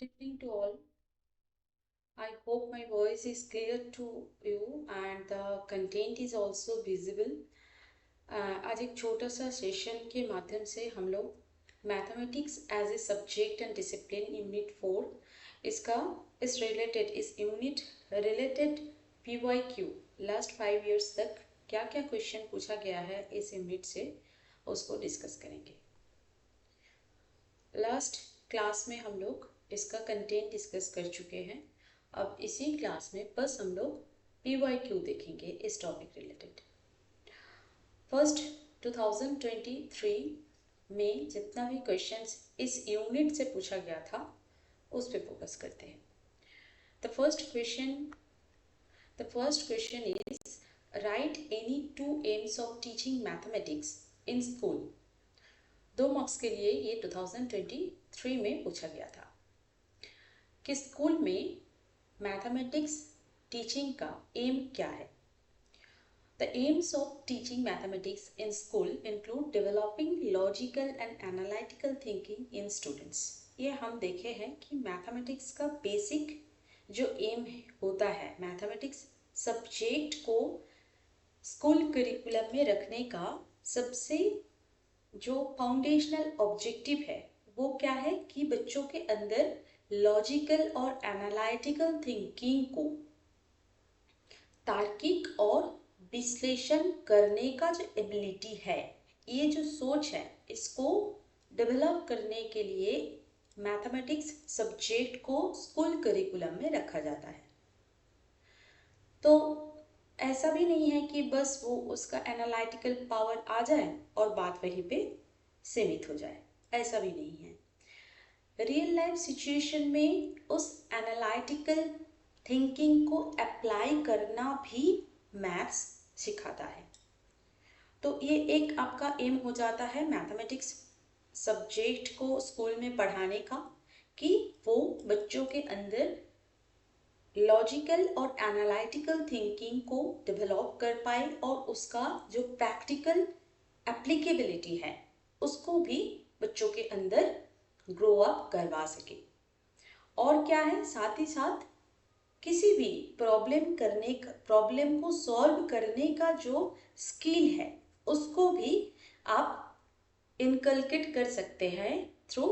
Good evening to all. I hope my voice is clear to you and the content is also visible. आज एक छोटा सा session के माध्यम से हम लोग mathematics as a subject and discipline unit 4 इसका इस unit related PYQ last 5 years तक क्या क्या क्वेश्चन पूछा गया है इस यूनिट से उसको डिस्कस करेंगे। लास्ट क्लास में हम लोग इसका कंटेंट डिस्कस कर चुके हैं। अब इसी क्लास में बस हम लोग PYQ देखेंगे इस टॉपिक रिलेटेड। फर्स्ट 2023 में जितना भी क्वेश्चंस इस यूनिट से पूछा गया था उस पे फोकस करते हैं। The first question is right any 2 AIIMS of teaching mathematics in school. 2 marks के लिए ये 2023 में पूछा गया था कि स्कूल में मैथमेटिक्स टीचिंग का एम क्या है। The AIIMS of teaching mathematics in school include developing logical and analytical thinking in students. ये हम देखे हैं कि मैथमेटिक्स का बेसिक जो एम होता है, मैथमेटिक्स सब्जेक्ट को स्कूल करिकुलम में रखने का सबसे जो फाउंडेशनल ऑब्जेक्टिव है वो क्या है कि बच्चों के अंदर लॉजिकल और एनालिटिकल थिंकिंग को, तार्किक और विश्लेषण करने का जो एबिलिटी है, ये जो सोच है, इसको डेवलप करने के लिए मैथमेटिक्स सब्जेक्ट को स्कूल करिकुलम में रखा जाता है। तो ऐसा भी नहीं है कि बस वो उसका एनालिटिकल पावर आ जाए और बात वहीं पे सीमित हो जाए, ऐसा भी नहीं है। रियल लाइफ सिचुएशन में उस एनालिटिकल थिंकिंग को अप्लाई करना भी मैथ्स सिखाता है। तो ये एक आपका एम हो जाता है मैथमेटिक्स सब्जेक्ट को स्कूल में पढ़ाने का कि वो बच्चों के अंदर लॉजिकल और एनालिटिकल थिंकिंग को डेवलप कर पाए और उसका जो प्रैक्टिकल एप्लीकेबिलिटी है उसको भी बच्चों के अंदर ग्रो अप करवा सके। और क्या है, साथ ही साथ किसी भी प्रॉब्लम को सॉल्व करने का जो स्किल है उसको भी आप इनकलकेट कर सकते हैं थ्रू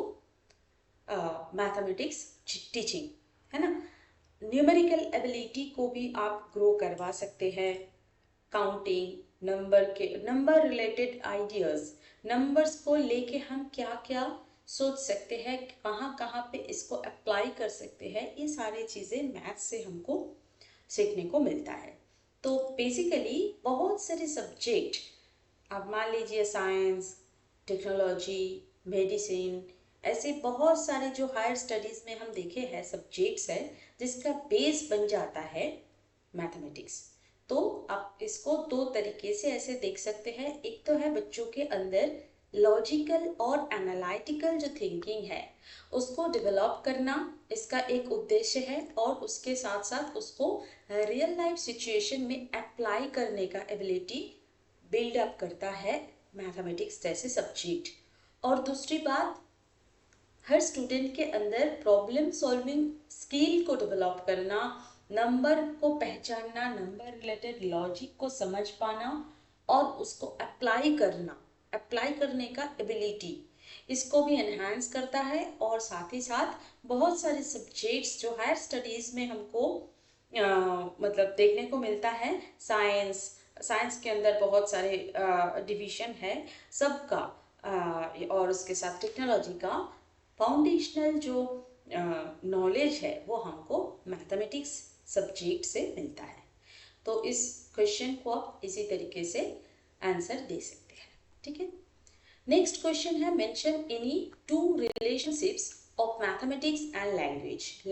मैथमेटिक्स टीचिंग, है ना। न्यूमेरिकल एबिलिटी को भी आप ग्रो करवा सकते हैं। Counting, number related ideas, numbers को लेके हम क्या क्या सोच सकते हैं, कहाँ कहाँ पे इसको अप्लाई कर सकते हैं, ये सारी चीज़ें मैथ्स से हमको सीखने को मिलता है। तो बेसिकली बहुत सारे सब्जेक्ट, अब मान लीजिए साइंस, टेक्नोलॉजी, मेडिसिन, ऐसे बहुत सारे जो हायर स्टडीज़ में हम देखे हैं सब्जेक्ट्स है जिसका बेस बन जाता है मैथमेटिक्स। तो आप इसको 2 तरीके से ऐसे देख सकते हैं। एक तो है बच्चों के अंदर लॉजिकल और एनालिटिकल जो थिंकिंग है उसको डेवलप करना, इसका एक उद्देश्य है, और उसके साथ साथ उसको रियल लाइफ सिचुएशन में अप्लाई करने का एबिलिटी बिल्ड अप करता है मैथमेटिक्स जैसे सब्जेक्ट। और दूसरी बात, हर स्टूडेंट के अंदर प्रॉब्लम सॉल्विंग स्किल को डेवलप करना, नंबर को पहचानना, नंबर रिलेटेड लॉजिक को समझ पाना और उसको अप्लाई करने का एबिलिटी, इसको भी एनहांस करता है। और साथ ही साथ बहुत सारे सब्जेक्ट्स जो हायर स्टडीज़ में हमको मतलब देखने को मिलता है, साइंस के अंदर बहुत सारे डिवीज़न है सबका, और उसके साथ टेक्नोलॉजी का फाउंडेशनल जो नॉलेज है वो हमको मैथमेटिक्स सब्जेक्ट से मिलता है। तो इस क्वेश्चन को आप इसी तरीके से आंसर दे सकते हैं, ठीक है। नेक्स्ट क्वेश्चन है, mention any 2 relationships of mathematics and language.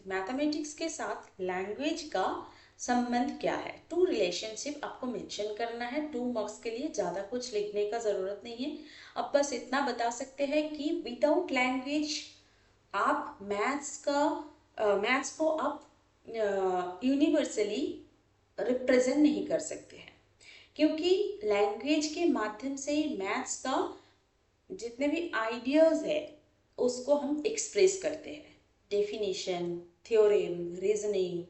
Mathematics के साथ लैंग्वेज का संबंध क्या है। 2 रिलेशनशिप आपको मेंशन करना है। 2 मार्क्स के लिए ज़्यादा कुछ लिखने का ज़रूरत नहीं है। अब बस इतना बता सकते हैं कि विदाउट लैंग्वेज आप मैथ्स को आप यूनिवर्सली रिप्रेजेंट नहीं कर सकते हैं, क्योंकि लैंग्वेज के माध्यम से ही मैथ्स का जितने भी आइडियाज़ है उसको हम एक्सप्रेस करते हैं। डेफिनेशन, थ्योरम, रीजनिंग,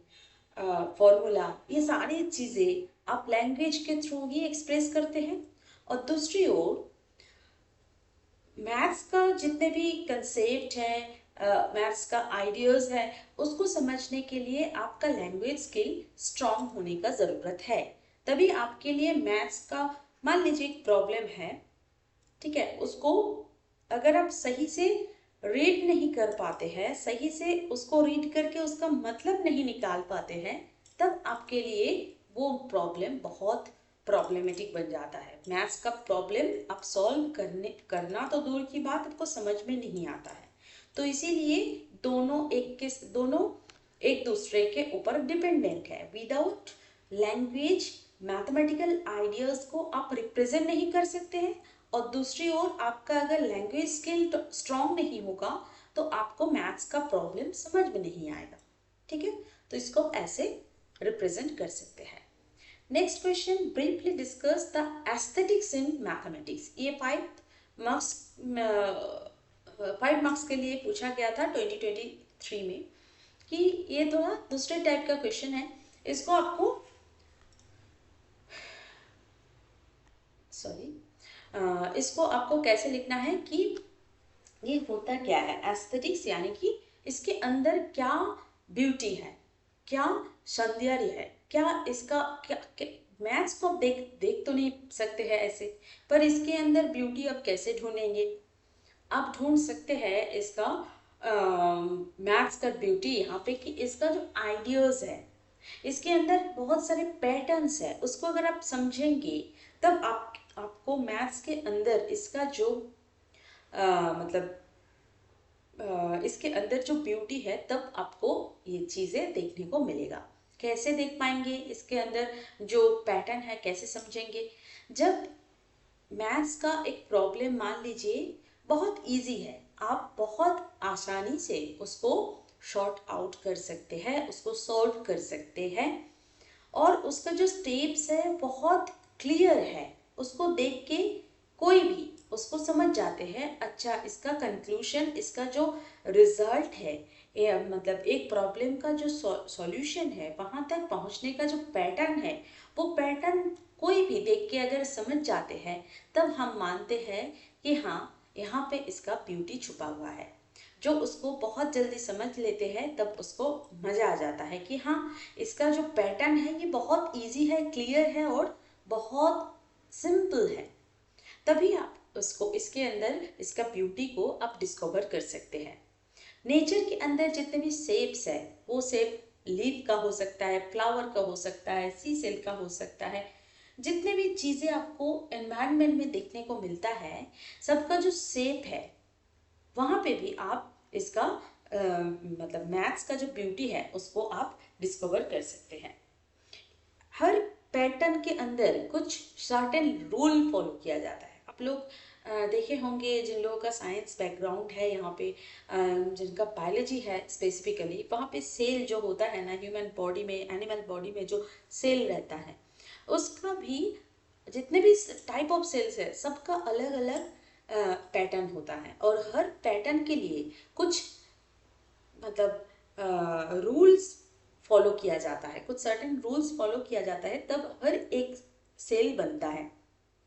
फॉर्मूला, ये सारी चीज़ें आप लैंग्वेज के थ्रू ही एक्सप्रेस करते हैं। और दूसरी ओर मैथ्स का जितने भी कंसेप्ट है, मैथ्स का आइडियाज़ है, उसको समझने के लिए आपका लैंग्वेज स्किल स्ट्रांग होने का ज़रूरत है। तभी आपके लिए मैथ्स का, मान लीजिए एक प्रॉब्लम है, ठीक है, उसको अगर आप सही से रीड नहीं कर पाते हैं, सही से उसको रीड करके उसका मतलब नहीं निकाल पाते हैं, तब आपके लिए वो प्रॉब्लम बहुत प्रॉब्लमेटिक बन जाता है। मैथ्स का प्रॉब्लम आप सॉल्व करना तो दूर की बात, आपको समझ में नहीं आता है। तो इसीलिए दोनों एक दूसरे के ऊपर डिपेंडेंट है। विदाउट लैंग्वेज मैथमेटिकल आइडियाज को आप रिप्रेजेंट नहीं कर सकते हैं, और दूसरी ओर आपका अगर लैंग्वेज स्किल स्ट्रांग नहीं होगा तो आपको मैथ्स का प्रॉब्लम समझ में नहीं आएगा। ठीक है, तो इसको आप ऐसे रिप्रेजेंट कर सकते हैं। Next question, briefly discuss the aesthetics in mathematics. ये 5 मार्क्स के लिए पूछा गया था 2023 में, कि ये थोड़ा दूसरे टाइप का क्वेश्चन है। इसको आपको इसको आपको कैसे लिखना है कि ये होता क्या है एस्थेटिक्स, यानी कि इसके अंदर क्या ब्यूटी है, क्या सौंदर्य है, क्या इसका क्या मैथ्स को आप देख तो नहीं सकते हैं ऐसे, पर इसके अंदर ब्यूटी आप कैसे ढूंढेंगे? आप ढूंढ सकते हैं इसका मैथ्स का ब्यूटी यहाँ पे कि इसका जो आइडियाज है, इसके अंदर बहुत सारे पैटर्न्स है, उसको अगर आप समझेंगे तब आपको मैथ्स के अंदर इसका जो इसके अंदर जो ब्यूटी है, तब आपको ये चीज़ें देखने को मिलेगा। कैसे देख पाएंगे इसके अंदर जो पैटर्न है, कैसे समझेंगे? जब मैथ्स का एक प्रॉब्लम मान लीजिए बहुत इजी है, आप बहुत आसानी से उसको शॉर्ट आउट कर सकते हैं, उसको सॉल्व कर सकते हैं, और उसका जो स्टेप्स है बहुत क्लियर है, उसको देख के कोई भी उसको समझ जाते हैं। अच्छा, इसका कंक्लूशन, इसका जो रिजल्ट है, मतलब एक प्रॉब्लम का जो सॉल्यूशन है, वहाँ तक पहुँचने का जो पैटर्न है, वो पैटर्न कोई भी देख के अगर समझ जाते हैं, तब हम मानते हैं कि हाँ, यहाँ पे इसका ब्यूटी छुपा हुआ है। जो उसको बहुत जल्दी समझ लेते हैं, तब उसको मज़ा आ जाता है कि हाँ, इसका जो पैटर्न है ये बहुत इजी है, क्लियर है और बहुत सिंपल है। तभी आप उसको इसके अंदर इसका ब्यूटी को आप डिस्कवर कर सकते हैं। नेचर के अंदर जितने भी शेप्स है, वो शेप लीफ का हो सकता है, फ्लावर का हो सकता है, सी सेल का हो सकता है, जितने भी चीज़ें आपको एनवायरनमेंट में देखने को मिलता है, सबका जो शेप है, वहाँ पे भी आप इसका मतलब मैथ्स का जो ब्यूटी है उसको आप डिस्कवर कर सकते हैं। हर पैटर्न के अंदर कुछ सर्टेन रूल फॉलो किया जाता है। आप लोग देखे होंगे, जिन लोगों का साइंस बैकग्राउंड है यहाँ पे, जिनका बायोलॉजी है स्पेसिफिकली, वहाँ पे सेल जो होता है ना, ह्यूमन बॉडी में, एनिमल बॉडी में जो सेल रहता है, उसका भी जितने भी टाइप ऑफ सेल्स है, सबका अलग अलग पैटर्न होता है, और हर पैटर्न के लिए कुछ मतलब रूल्स फॉलो किया जाता है, कुछ सर्टेन रूल्स फॉलो किया जाता है, तब हर एक सेल बनता है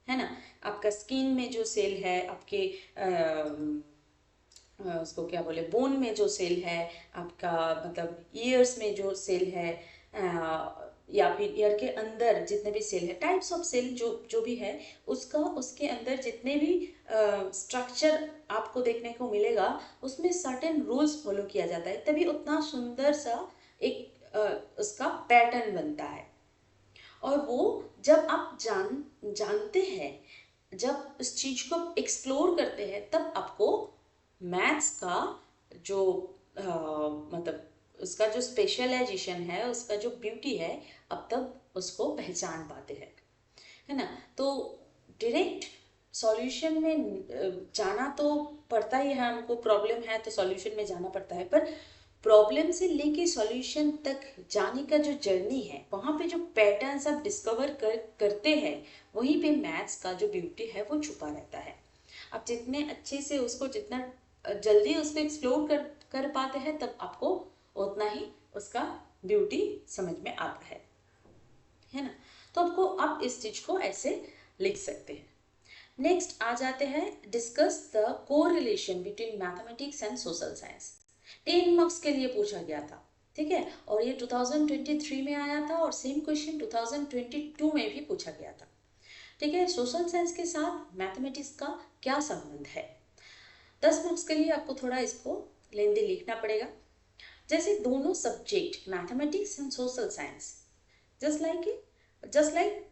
ना। आपका स्किन में जो सेल है, आपके उसको क्या बोले, बोन में जो सेल है, आपका मतलब ईयर्स में जो सेल है, या फिर ईयर के अंदर जितने भी सेल है, टाइप्स ऑफ सेल जो जो भी है, उसके अंदर जितने भी स्ट्रक्चर आपको देखने को मिलेगा, उसमें सर्टेन रूल्स फॉलो किया जाता है, तभी उतना सुंदर सा एक उसका पैटर्न बनता है। और वो जब आप जानते हैं, जब उस चीज़ को एक्सप्लोर करते हैं, तब आपको मैथ्स का जो मतलब उसका जो स्पेशलाइजेशन है, उसका जो ब्यूटी है, अब तब उसको पहचान पाते हैं, है ना। तो डायरेक्ट सॉल्यूशन में जाना तो पड़ता ही है, हमको प्रॉब्लम है तो सॉल्यूशन में जाना पड़ता है, पर प्रॉब्लम से लेके सॉल्यूशन तक जाने का जो जर्नी है, वहाँ पे जो पैटर्न्स आप डिस्कवर करते हैं, वहीं पे मैथ्स का जो ब्यूटी है वो छुपा रहता है। आप जितने अच्छे से उसको जितना जल्दी उसको एक्सप्लोर कर पाते हैं, तब आपको उतना ही उसका ब्यूटी समझ में आता है ना। तो आपको आप इस चीज को ऐसे लिख सकते हैं। नेक्स्ट आ जाते हैं, discuss the correlation between mathematics and social science. 10 marks के लिए पूछा गया था, ठीक है, और ये 2023 में आया था और सेम क्वेश्चन 2022 में भी पूछा गया था, ठीक है। सोशल साइंस के साथ मैथमेटिक्स का क्या संबंध है? 10 मार्क्स के लिए आपको थोड़ा इसको लेंदी लिखना पड़ेगा। जैसे दोनों subject mathematics and social science just like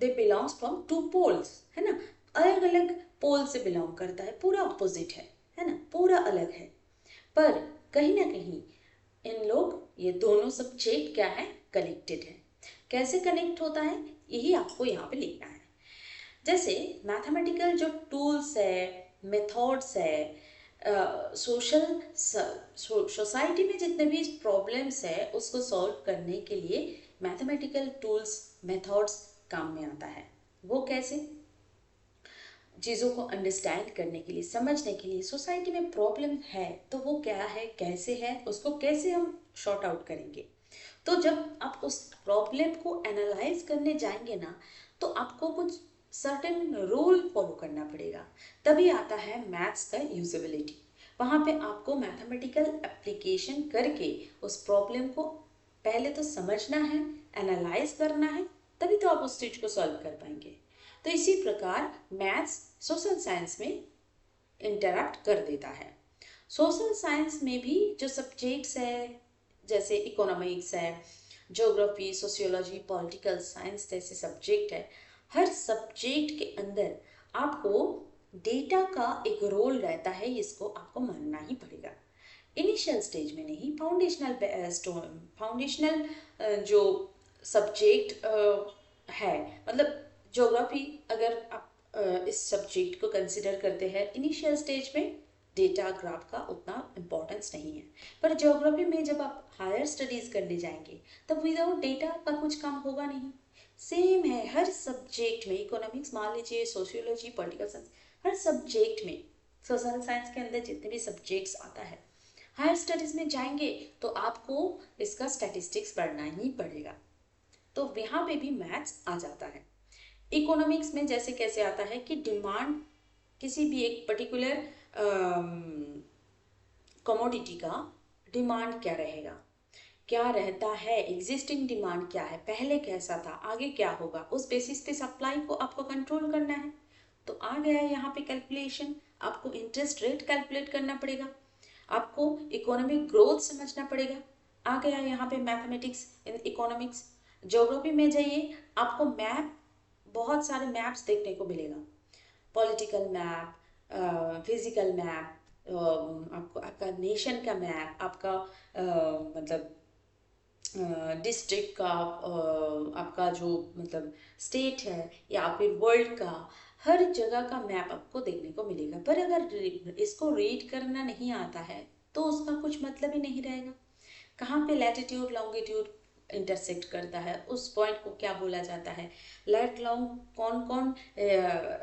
they belongs from two poles, है ना, अलग अलग पोल से बिलोंग करता है, पूरा ऑपोजिट है ना, पूरा अलग है, पर कहीं ना कहीं इन लोग ये दोनों सब्जेक्ट क्या है, कनेक्टेड है। कैसे कनेक्ट होता है, यही आपको यहाँ पे लिखना है। जैसे मैथमेटिकल जो टूल्स है, मेथड्स है, सोसाइटी में जितने भी प्रॉब्लम्स है उसको सॉल्व करने के लिए मैथमेटिकल टूल्स मेथड्स काम में आता है। वो कैसे? चीज़ों को अंडरस्टैंड करने के लिए, समझने के लिए, सोसाइटी में प्रॉब्लम है तो वो क्या है, कैसे है, उसको कैसे हम शॉर्ट आउट करेंगे। तो जब आप उस प्रॉब्लम को एनालाइज करने जाएंगे ना, तो आपको कुछ सर्टेन रूल फॉलो करना पड़ेगा, तभी आता है मैथ्स का यूजेबिलिटी। वहाँ पे आपको मैथमेटिकल एप्लीकेशन करके उस प्रॉब्लम को पहले तो समझना है, एनालाइज करना है, तभी तो आप उस चीज को सॉल्व कर पाएंगे। तो इसी प्रकार मैथ्स सोशल साइंस में इंटरैक्ट कर देता है। सोशल साइंस में भी जो सब्जेक्ट्स है, जैसे इकोनॉमिक्स है, ज्योग्राफी, सोशियोलॉजी, पॉलिटिकल साइंस जैसे सब्जेक्ट है, हर सब्जेक्ट के अंदर आपको डेटा का एक रोल रहता है, इसको आपको मानना ही पड़ेगा। इनिशियल स्टेज में नहीं, फाउंडेशनल जो सब्जेक्ट है, मतलब ज्योग्राफी अगर आप इस सब्जेक्ट को कंसिडर करते हैं, इनिशियल स्टेज में डेटा ग्राफ का उतना इम्पोर्टेंस नहीं है, पर ज्योग्राफी में जब आप हायर स्टडीज करने जाएंगे तब विदाउट डेटा का कुछ काम होगा नहीं। सेम है हर सब्जेक्ट में, इकोनॉमिक्स मान लीजिए, सोशियोलॉजी, पॉलिटिकल साइंस, हर सब्जेक्ट में, सोशल साइंस के अंदर जितने भी सब्जेक्ट्स आता है, हायर स्टडीज में जाएंगे तो आपको इसका स्टैटिस्टिक्स पढ़ना ही पड़ेगा, तो यहाँ पे भी मैथ्स आ जाता है। इकोनॉमिक्स में जैसे कैसे आता है कि डिमांड, किसी भी एक पर्टिकुलर कमोडिटी का डिमांड क्या रहेगा, क्या रहता है, एग्जिस्टिंग डिमांड क्या है, पहले कैसा था, आगे क्या होगा, उस बेसिस पे सप्लाई को आपको कंट्रोल करना है। तो आ गया है यहाँ पे कैलकुलेशन, आपको इंटरेस्ट रेट कैलकुलेट करना पड़ेगा, आपको इकोनॉमिक ग्रोथ समझना पड़ेगा। आ गया यहाँ पे मैथमेटिक्स इन इकोनॉमिक्स। ज्योग्राफी में जाइए, आपको मैप, बहुत सारे मैप्स देखने को मिलेगा, पॉलिटिकल मैप, फिजिकल मैप, आपको आपका नेशन का मैप, आपका मतलब डिस्ट्रिक्ट का, आपका जो मतलब स्टेट है या फिर वर्ल्ड का, हर जगह का मैप आपको देखने को मिलेगा। पर अगर इसको रीड करना नहीं आता है तो उसका कुछ मतलब ही नहीं रहेगा। कहाँ पे लैटिट्यूड लॉन्गिट्यूड इंटरसेक्ट करता है, उस पॉइंट को क्या बोला जाता है, लेट लॉन्ग, कौन कौन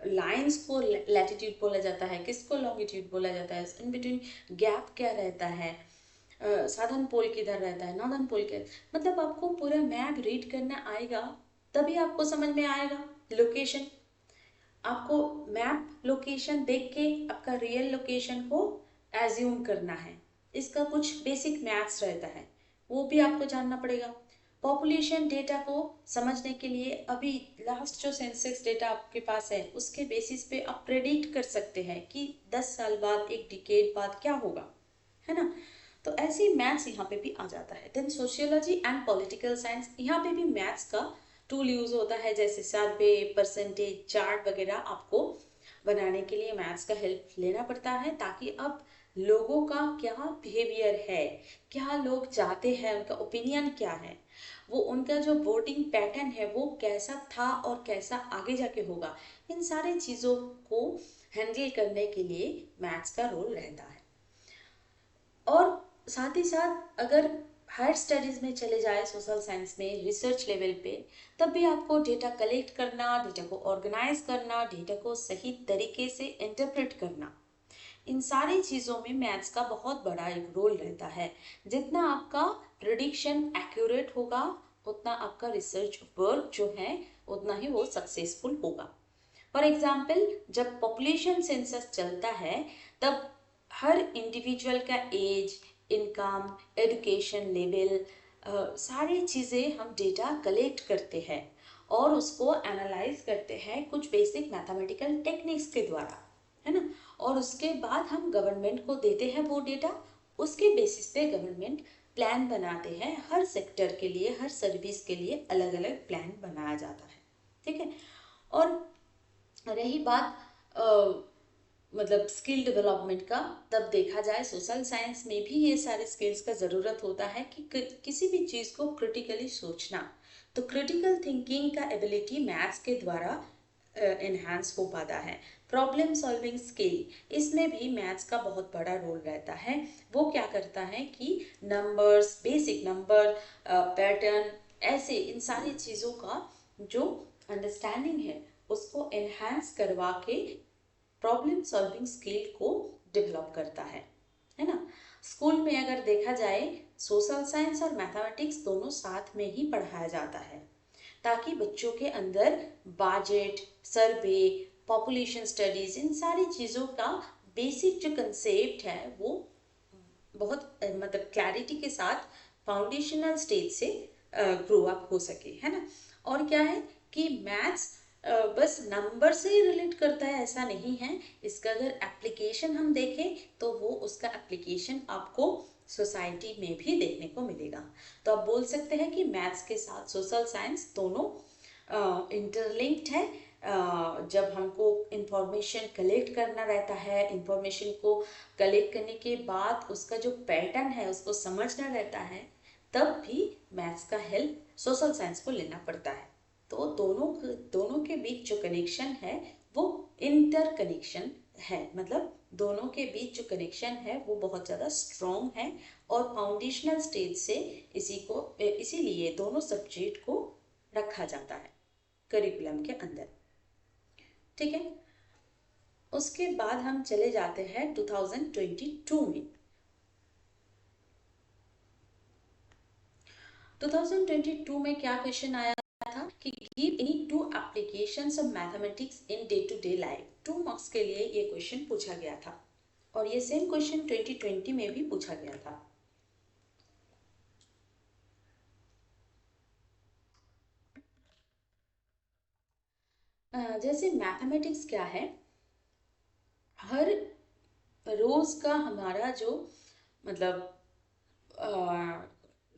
लाइंस को लैटिट्यूड बोला जाता है, किसको लॉन्गिट्यूड बोला जाता है, इन बिटवीन गैप क्या रहता है, साधन पोल किधर रहता है, नॉर्दर्न पोल के, मतलब आपको पूरा मैप रीड करना आएगा तभी आपको समझ में आएगा। लोकेशन, आपको मैप लोकेशन देख के आपका रियल लोकेशन को एज्यूम करना है, इसका कुछ बेसिक मैथ्स रहता है, वो भी आपको जानना पड़ेगा। पॉपुलेशन डेटा को समझने के लिए अभी लास्ट जो सेंसस डेटा आपके पास है उसके बेसिस पे आप प्रेडिक्ट कर सकते हैं कि 10 साल बाद, एक डिकेड बाद क्या होगा, है ना। तो ऐसे ही मैथ्स यहाँ पे भी आ जाता है। Then sociology and political science, यहाँ पे भी मैथ्स का टूल यूज होता है, जैसे सर्वे, परसेंटेज, चार्ट वगैरह आपको बनाने के लिए मैथ्स का हेल्प लेना पड़ता है, ताकि अब लोगों का क्या बिहेवियर है, क्या लोग चाहते हैं, उनका ओपिनियन क्या है, वो उनका जो वोटिंग पैटर्न है वो कैसा था और कैसा आगे जाके होगा, इन सारी चीज़ों को हैंडल करने के लिए मैथ्स का रोल रहता है। और साथ ही साथ अगर हायर स्टडीज में चले जाए सोशल साइंस में, रिसर्च लेवल पे, तब भी आपको डेटा कलेक्ट करना, डेटा को ऑर्गेनाइज करना, डेटा को सही तरीके से इंटरप्रेट करना, इन सारी चीज़ों में मैथ्स का बहुत बड़ा एक रोल रहता है। जितना आपका प्रिडिक्शन एक्यूरेट होगा, उतना आपका रिसर्च वर्क जो है उतना ही वो सक्सेसफुल होगा। फॉर एग्जाम्पल, जब पॉपुलेशन सेंसस चलता है तब हर इंडिविजुअल का एज, इनकम, एजुकेशन लेवल, सारी चीज़ें हम डेटा कलेक्ट करते हैं और उसको एनालाइज करते हैं कुछ बेसिक मैथमेटिकल टेक्निक्स के द्वारा, है ना। और उसके बाद हम गवर्नमेंट को देते हैं वो डेटा। उसके बेसिस पे गवर्नमेंट प्लान बनाते हैं, हर सेक्टर के लिए, हर सर्विस के लिए अलग अलग प्लान बनाया जाता है, ठीक है। और रही बात मतलब स्किल डेवलपमेंट का, तब देखा जाए सोशल साइंस में भी ये सारे स्किल्स का ज़रूरत होता है कि किसी भी चीज़ को क्रिटिकली सोचना। तो क्रिटिकल थिंकिंग का एबिलिटी मैथ्स के द्वारा एनहांस हो पाता है। प्रॉब्लम सॉल्विंग स्किल, इसमें भी मैथ्स का बहुत बड़ा रोल रहता है। वो क्या करता है कि नंबर्स, बेसिक नंबर, पैटर्न, ऐसे इन सारी चीज़ों का जो अंडरस्टैंडिंग है उसको एनहांस करवा के प्रॉब्लम सॉल्विंग स्किल को डेवलप करता है ना। स्कूल में अगर देखा जाए, सोशल साइंस और मैथमेटिक्स दोनों साथ में ही पढ़ाया जाता है ताकि बच्चों के अंदर बजट, सर्वे, पॉपुलेशन स्टडीज, इन सारी चीज़ों का बेसिक जो कंसेप्ट है वो बहुत मतलब क्लैरिटी के साथ फाउंडेशनल स्टेज से ग्रो अप हो सके, है ना। और क्या है कि मैथ्स बस नंबर से ही रिलेट करता है ऐसा नहीं है। इसका अगर एप्लीकेशन हम देखें तो वो उसका एप्लीकेशन आपको सोसाइटी में भी देखने को मिलेगा। तो आप बोल सकते हैं कि मैथ्स के साथ सोशल साइंस दोनों इंटरलिंक्ड है। जब हमको इंफॉर्मेशन कलेक्ट करना रहता है, इंफॉर्मेशन को कलेक्ट करने के बाद उसका जो पैटर्न है उसको समझना रहता है, तब भी मैथ्स का हेल्प सोशल साइंस को लेना पड़ता है। तो दोनों के बीच जो कनेक्शन है वो इंटर कनेक्शन है, मतलब दोनों के बीच जो कनेक्शन है वो बहुत ज़्यादा स्ट्रॉन्ग है और फाउंडेशनल स्टेज से इसीलिए दोनों सब्जेक्ट को रखा जाता है करिकुलम के अंदर, ठीक है। उसके बाद हम चले जाते हैं 2022 में। 2022 में क्या क्वेश्चन आया था कि give any two applications of mathematics in day to day life. 2 marks के लिए ये क्वेश्चन पूछा गया था और ये सेम क्वेश्चन 2020 में भी पूछा गया था। जैसे मैथमेटिक्स क्या है, हर रोज का हमारा जो मतलब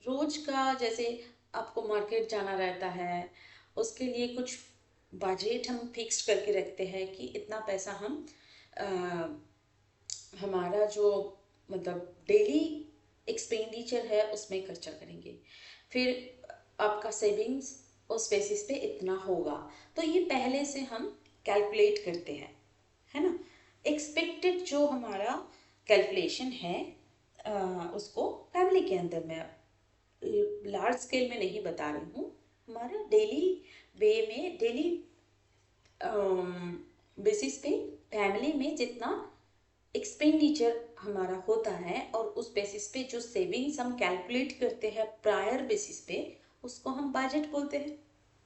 रोज का, जैसे आपको मार्केट जाना रहता है, उसके लिए कुछ बजट हम फिक्स करके रखते हैं कि इतना पैसा हम अ, हमारा जो मतलब डेली एक्सपेंडिचर है उसमें खर्चा करेंगे। फिर आपका सेविंग्स उस बेसिस पे इतना होगा, तो ये पहले से हम कैलकुलेट करते हैं, है ना। एक्सपेक्टेड जो हमारा कैलकुलेशन है उसको फैमिली के अंदर, मैं लार्ज स्केल में नहीं बता रही हूँ, हमारा डेली वे में, डेली बेसिस पे फैमिली में जितना एक्सपेंडिचर हमारा होता है और उस बेसिस पे जो सेविंग्स हम कैलकुलेट करते हैं प्रायर बेसिस पे, उसको हम बजट बोलते हैं,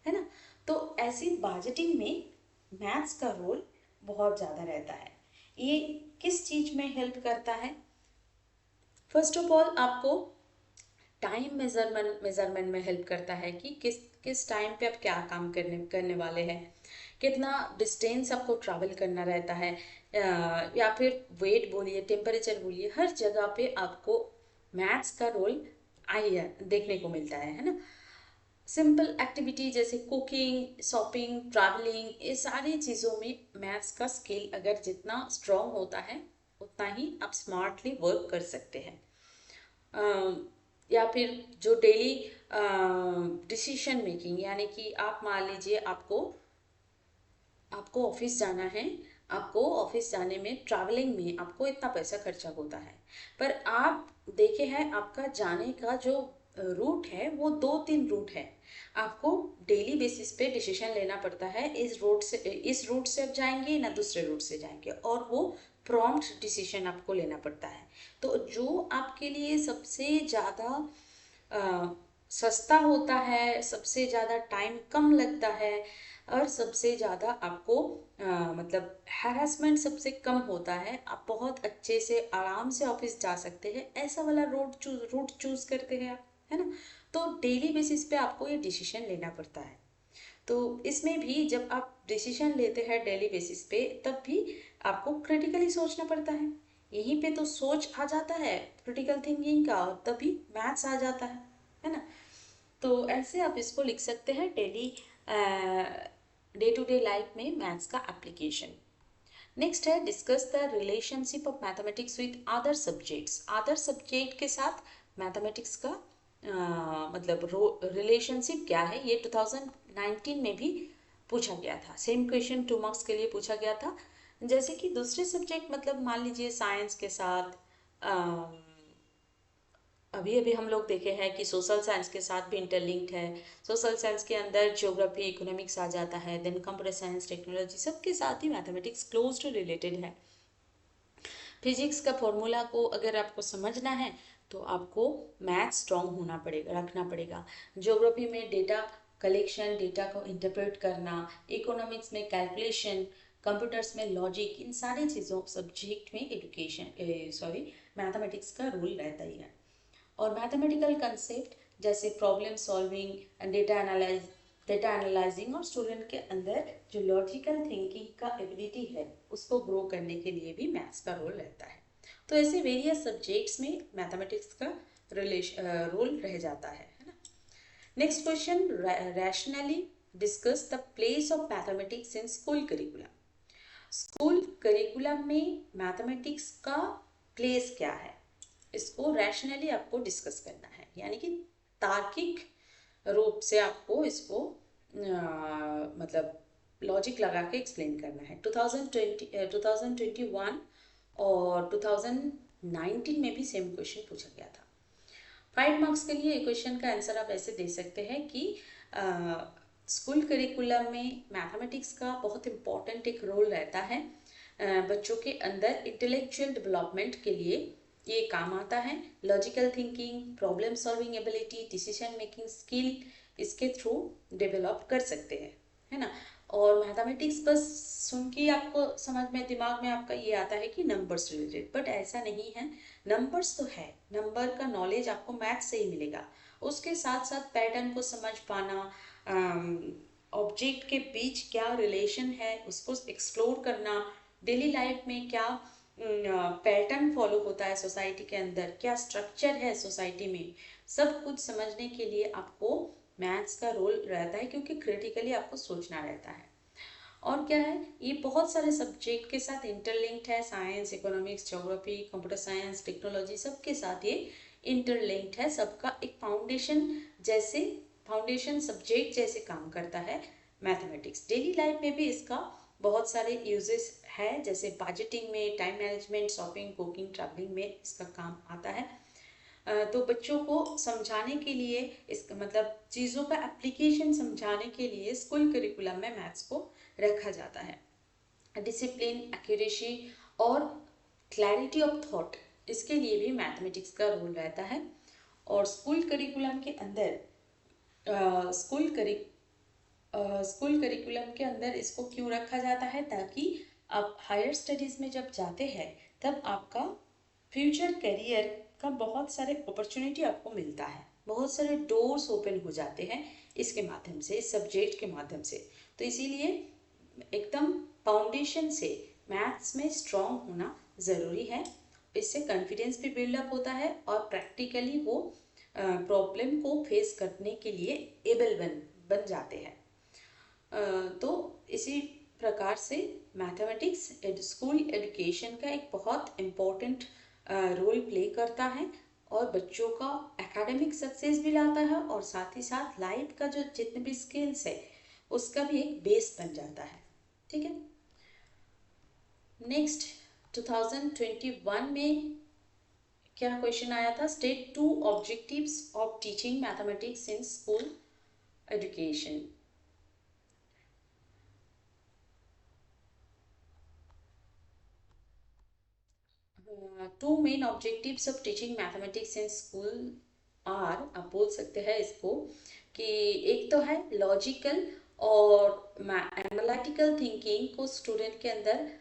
है ना। तो ऐसी बजटिंग में मैथ्स का रोल बहुत ज़्यादा रहता है। ये किस चीज़ में हेल्प करता है? फर्स्ट ऑफ ऑल आपको टाइम मेजरमेंट में हेल्प करता है कि किस टाइम पे आप क्या काम करने वाले हैं, कितना डिस्टेंस आपको ट्रैवल करना रहता है, या फिर वेट बोलिए, टेम्परेचर बोलिए, हर जगह पे आपको मैथ्स का रोल आइए देखने को मिलता है ना। सिंपल एक्टिविटी जैसे कुकिंग, शॉपिंग, ट्रैवलिंग, ये सारी चीज़ों में मैथ्स का स्किल अगर जितना स्ट्रॉन्ग होता है उतना ही आप स्मार्टली वर्क कर सकते हैं। या फिर जो डेली डिसीशन मेकिंग, यानी कि आप मान लीजिए आपको ऑफिस जाना है, आपको ऑफिस जाने में ट्रैवलिंग में आपको इतना पैसा खर्चा होता है, पर आप देखे हैं आपका जाने का जो रूट है वो 2-3 रूट है। आपको डेली बेसिस पे डिसीजन लेना पड़ता है, इस रूट से अब जाएंगे ना दूसरे रूट से जाएंगे, और वो प्रॉम्प्ट डिसीजन आपको लेना पड़ता है। तो जो आपके लिए सबसे ज़्यादा सस्ता होता है, सबसे ज़्यादा टाइम कम लगता है, और सबसे ज़्यादा आपको मतलब हैरेसमेंट सबसे कम होता है, आप बहुत अच्छे से आराम से ऑफिस जा सकते हैं, ऐसा वाला रूट चूज करते हैं आप, है ना। तो डेली बेसिस पे आपको ये डिसीजन लेना पड़ता है। तो इसमें भी जब आप डिसीजन लेते हैं डेली बेसिस पे, तब भी आपको क्रिटिकली सोचना पड़ता है। यहीं पे तो सोच आ जाता है क्रिटिकल थिंकिंग का, और तभी मैथ्स आ जाता है ना। तो ऐसे आप इसको लिख सकते हैं daily day to day life में मैथ्स का एप्लीकेशन। नेक्स्ट है discuss the relationship of mathematics with other subjects. Other subject के साथ मैथमेटिक्स का मतलब रिलेशनशिप क्या है, ये 2019 में भी पूछा गया था। सेम क्वेश्चन 2 मार्क्स के लिए पूछा गया था। जैसे कि दूसरे सब्जेक्ट मतलब मान लीजिए साइंस के साथ अभी अभी हम लोग देखे हैं कि सोशल साइंस के साथ भी इंटरलिंक्ड है। सोशल साइंस के अंदर ज्योग्राफी इकोनॉमिक्स आ जाता है, देन कंप्यूटर साइंस टेक्नोलॉजी, सबके साथ ही मैथमेटिक्स क्लोज टू रिलेटेड है। फिजिक्स का फॉर्मूला को अगर आपको समझना है तो आपको मैथ स्ट्रॉन्ग होना पड़ेगा, रखना पड़ेगा। ज्योग्राफी में डेटा कलेक्शन, डेटा को इंटरप्रेट करना, इकोनॉमिक्स में कैलकुलेशन, कंप्यूटर्स में लॉजिक, इन सारी चीज़ों सब्जेक्ट में मैथमेटिक्स का रोल रहता ही है। और मैथमेटिकल कंसेप्ट जैसे problem solving and data analysing, और स्टूडेंट के अंदर जो लॉजिकल थिंकिंग का एबिलिटी है उसको ग्रो करने के लिए भी मैथ्स का रोल रहता है। तो ऐसे वेरियस सब्जेक्ट्स में मैथमेटिक्स का रोल रह जाता है ना। Next question, rationally discuss the place of mathematics in school curriculum. School curriculum में मैथमेटिक्स का प्लेस क्या है, इसको रैशनली आपको डिस्कस करना है, यानी कि तार्किक रूप से आपको इसको मतलब लॉजिक लगा के एक्सप्लेन करना है। 2021 और 2019 में भी सेम क्वेश्चन पूछा गया था। 5 मार्क्स के लिए क्वेश्चन का आंसर आप ऐसे दे सकते हैं कि स्कूल करिकुलम में मैथमेटिक्स का बहुत इम्पॉर्टेंट एक रोल रहता है। बच्चों के अंदर इंटेलेक्चुअल डेवलपमेंट के लिए ये काम आता है। Logical thinking, problem solving ability, decision making skill इसके थ्रू डेवलप कर सकते हैं, है ना। और मैथमेटिक्स बस सुन के आपको समझ में, दिमाग में आपका ये आता है कि नंबर्स रिलेटेड, बट ऐसा नहीं है। नंबर्स तो है, नंबर का नॉलेज आपको मैथ से ही मिलेगा। उसके साथ साथ पैटर्न को समझ पाना, ऑब्जेक्ट के बीच क्या रिलेशन है उसको एक्सप्लोर करना, डेली लाइफ में क्या पैटर्न फॉलो होता है सोसाइटी के अंदर, क्या स्ट्रक्चर है सोसाइटी में, सब कुछ समझने के लिए आपको मैथ्स का रोल रहता है, क्योंकि क्रिटिकली आपको सोचना रहता है। और क्या है, ये बहुत सारे सब्जेक्ट के साथ इंटरलिंक्ड है। Science, economics, geography, computer science, technology, सबके साथ ये इंटरलिंक्ड है। सबका एक फाउंडेशन सब्जेक्ट जैसे काम करता है मैथमेटिक्स। डेली लाइफ में भी इसका बहुत सारे यूजेस है, जैसे बजटिंग में, time management, shopping, cooking, travelling में इसका काम आता है। तो बच्चों को समझाने के लिए, इस मतलब चीज़ों का एप्लीकेशन समझाने के लिए स्कूल करिकुलम में मैथ्स को रखा जाता है। डिसिप्लिन, एक्यूरेसी और क्लैरिटी ऑफ थॉट, इसके लिए भी मैथमेटिक्स का रोल रहता है। और स्कूल करिकुलम के अंदर स्कूल करिकुलम के अंदर इसको क्यों रखा जाता है, ताकि आप हायर स्टडीज़ में जब जाते हैं तब आपका फ्यूचर करियर का बहुत सारे अपॉर्चुनिटी आपको मिलता है, बहुत सारे डोर्स ओपन हो जाते हैं इसके माध्यम से, इस सब्जेक्ट के माध्यम से। तो इसीलिए एकदम फाउंडेशन से मैथ्स में स्ट्रॉन्ग होना ज़रूरी है। इससे कॉन्फिडेंस भी बिल्डअप होता है और प्रैक्टिकली वो प्रॉब्लम को फेस करने के लिए एबल बन जाते हैं। तो इसी प्रकार से मैथमेटिक्स स्कूल एजुकेशन का एक बहुत इम्पोर्टेंट रोल प्ले करता है, और बच्चों का एकेडमिक सक्सेस भी लाता है, और साथ ही साथ लाइफ का जो जितने भी स्किल्स है उसका भी एक बेस बन जाता है। ठीक है। नेक्स्ट 2021 में क्या क्वेश्चन आया था? State 2 objectives of teaching mathematics in school education. Two main objectives of teaching mathematics in school are, आप बोल सकते हैं इसको कि एक तो है लॉजिकल और एनालिटिकल थिंकिंग को स्टूडेंट के अंदर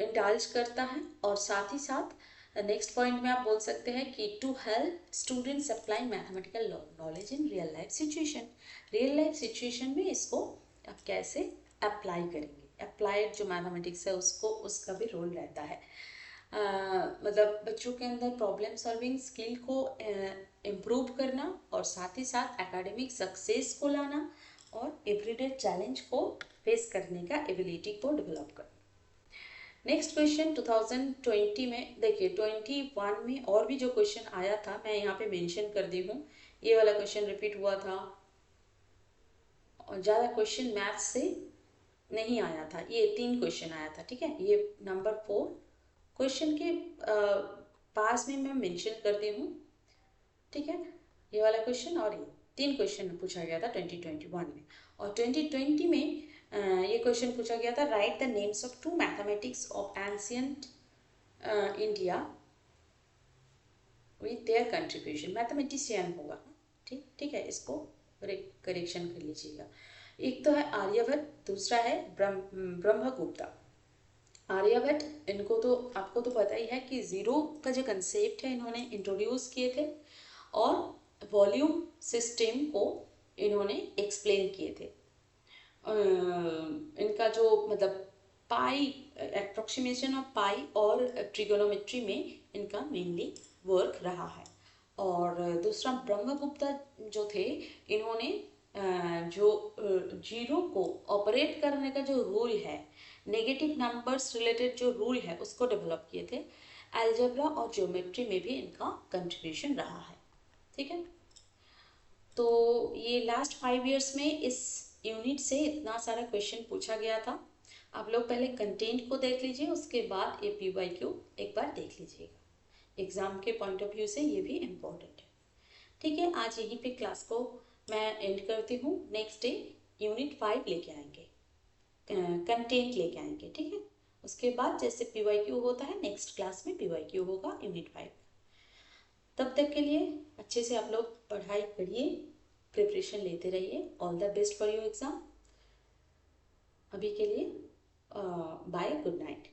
इंडल्ज करता है, और साथ ही साथ नेक्स्ट पॉइंट में आप बोल सकते हैं कि to help students apply mathematical knowledge in real life situation. Real life situation में इसको आप कैसे अप्लाई करेंगे, अप्लाइड जो मैथमेटिक्स है उसको, उसका भी रोल रहता है। मतलब बच्चों के अंदर प्रॉब्लम सॉल्विंग स्किल को इम्प्रूव करना, और साथ ही साथ एकेडमिक सक्सेस को लाना, और एवरीडे चैलेंज को फेस करने का एबिलिटी को डेवलप करना। नेक्स्ट क्वेश्चन 2020 में देखिए, 21 में और भी जो क्वेश्चन आया था मैं यहाँ पे मेंशन कर दी हूँ। ये वाला क्वेश्चन रिपीट हुआ था, और ज़्यादा क्वेश्चन मैथ से नहीं आया था, ये 3 क्वेश्चन आया था, ठीक है। ये नंबर 4 क्वेश्चन के पास में मैं मेंशन कर दी हूँ, ठीक है। ये वाला क्वेश्चन और ये 3 क्वेश्चन पूछा गया था 2021 में। और 2020 में ये क्वेश्चन पूछा गया था, right the names of 2 mathematics of ancient India with their contribution. Mathematician होगा, ठीक ठीक है, इसको करेक्शन कर लीजिएगा। एक तो है आर्यभट्ट, दूसरा है ब्रह्मगुप्ता। आर्यभट्ट, इनको तो आपको तो पता ही है कि जीरो का जो कंसेप्ट है इन्होंने इंट्रोड्यूस किए थे, और वॉल्यूम सिस्टम को इन्होंने एक्सप्लेन किए थे। इनका जो मतलब पाई, अप्रोक्सीमेशन ऑफ पाई और ट्रिगोनोमेट्री में इनका मेनली वर्क रहा है। और दूसरा ब्रह्मगुप्ता जो थे, इन्होंने जो जीरो को ऑपरेट करने का जो रूल है, नेगेटिव नंबर्स रिलेटेड जो रूल है उसको डेवलप किए थे। अलजेब्रा और ज्योमेट्री में भी इनका कंट्रीब्यूशन रहा है, ठीक है। तो ये लास्ट 5 इयर्स में इस यूनिट से इतना सारा क्वेश्चन पूछा गया था। आप लोग पहले कंटेंट को देख लीजिए, उसके बाद ये PYQ एक बार देख लीजिएगा। एग्ज़ाम के पॉइंट ऑफ व्यू से ये भी इम्पोर्टेंट है, ठीक है। आज यहीं पे क्लास को मैं एंड करती हूँ। नेक्स्ट डे यूनिट 5 लेके आएंगे, कंटेंट लेके आएंगे, ठीक है। उसके बाद जैसे PYQ होता है, नेक्स्ट क्लास में PYQ होगा यूनिट 5। तब तक के लिए अच्छे से आप लोग पढ़ाई करिए, प्रिपरेशन लेते रहिए। All the best for your exam. अभी के लिए बाय, गुड नाइट।